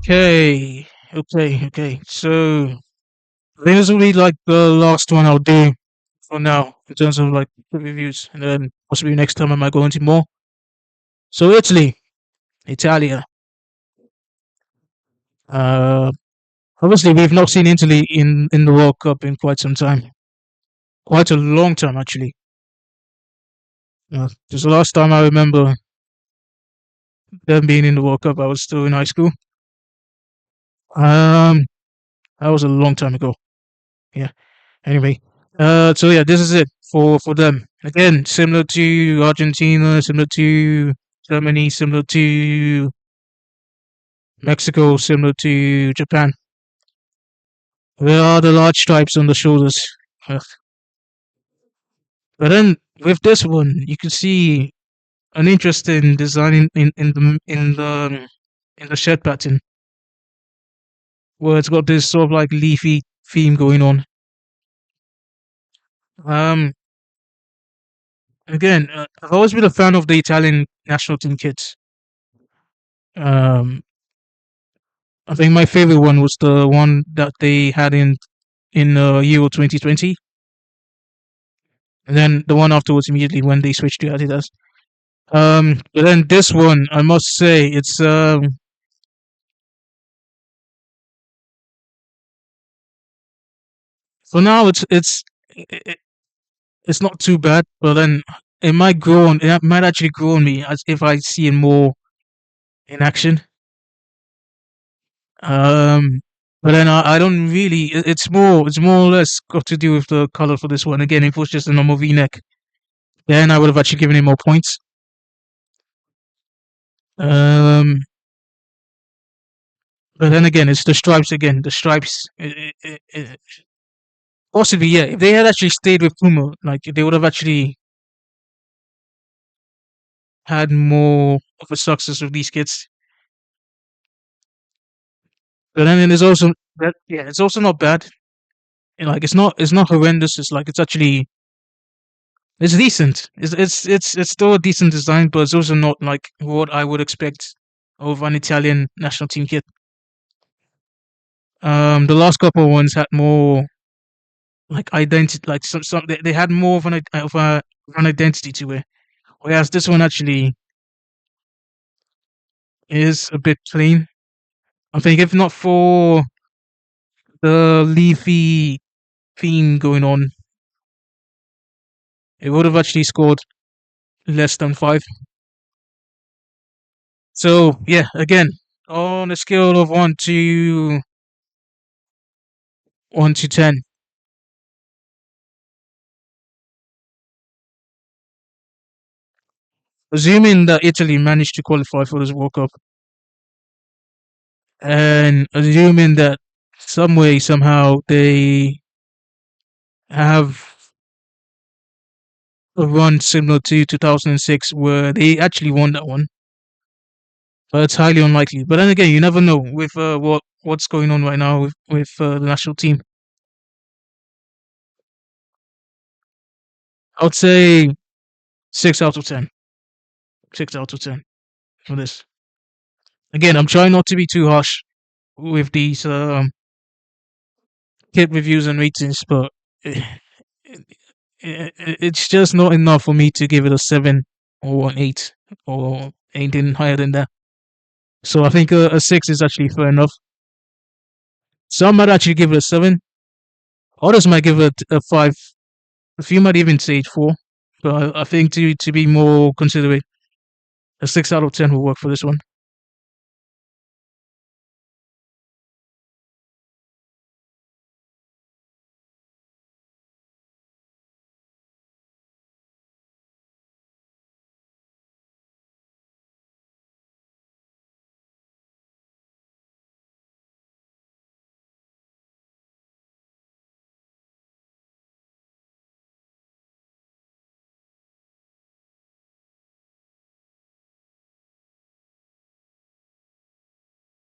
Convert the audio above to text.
Okay. So I think this will be like the last one I'll do for now in terms of like the reviews, and then possibly next time I might go into more. So Italia. Uh, Obviously we've not seen Italy in the World Cup in quite some time, quite a long time actually. Just the last time I remember them being in the World Cup, I was still in high school. Um, that was a long time ago. Yeah. Anyway, so yeah, this is it for them. Again, similar to Argentina, similar to Germany, similar to Mexico, similar to Japan. There are the large stripes on the shoulders. Ugh. But then with this one, you can see an interesting design in the shirt pattern, where it's got this sort of like leafy theme going on. Um, Again, I've always been a fan of the Italian national team kits. Um, I think my favorite one was the one that they had in Euro 2020, and then the one afterwards immediately when they switched to Adidas. But then this one, I must say, it's for now it, it's not too bad, but then it might actually grow on me as if I see it more in action. Um, but then I don't really. It's more or less got to do with the color for this one. Again, if it was just a normal V-neck, then I would have actually given it more points. Um, but then again, it's the stripes again. The stripes, possibly, yeah. If they had actually stayed with Puma, like they would have actually had more of a success with these kids. But then there's also that, yeah, it's also not bad. Like it's not horrendous. It's like it's decent. It's still a decent design, but it's also not like what I would expect of an Italian national team kit. The last couple of ones had more like identity, like some they had more of an identity to it. Whereas this one actually is a bit plain. I think if not for the leafy theme going on, it would have actually scored less than 5. So yeah, again, on a scale of 1 to 10, assuming that Italy managed to qualify for this World Cup, and assuming that some way somehow they have a run similar to 2006 where they actually won that one, but it's highly unlikely. But then again, you never know with what's going on right now with the national team. I would say 6 out of 10. 6 out of 10 for this. Again, I'm trying not to be too harsh with these kit reviews and ratings, but it, it's just not enough for me to give it a 7 or an 8 or anything higher than that. So I think a 6 is actually fair enough. Some might actually give it a 7. Others might give it a 5. A few might even say 4. But I think to be more considerate, a 6 out of 10 will work for this one.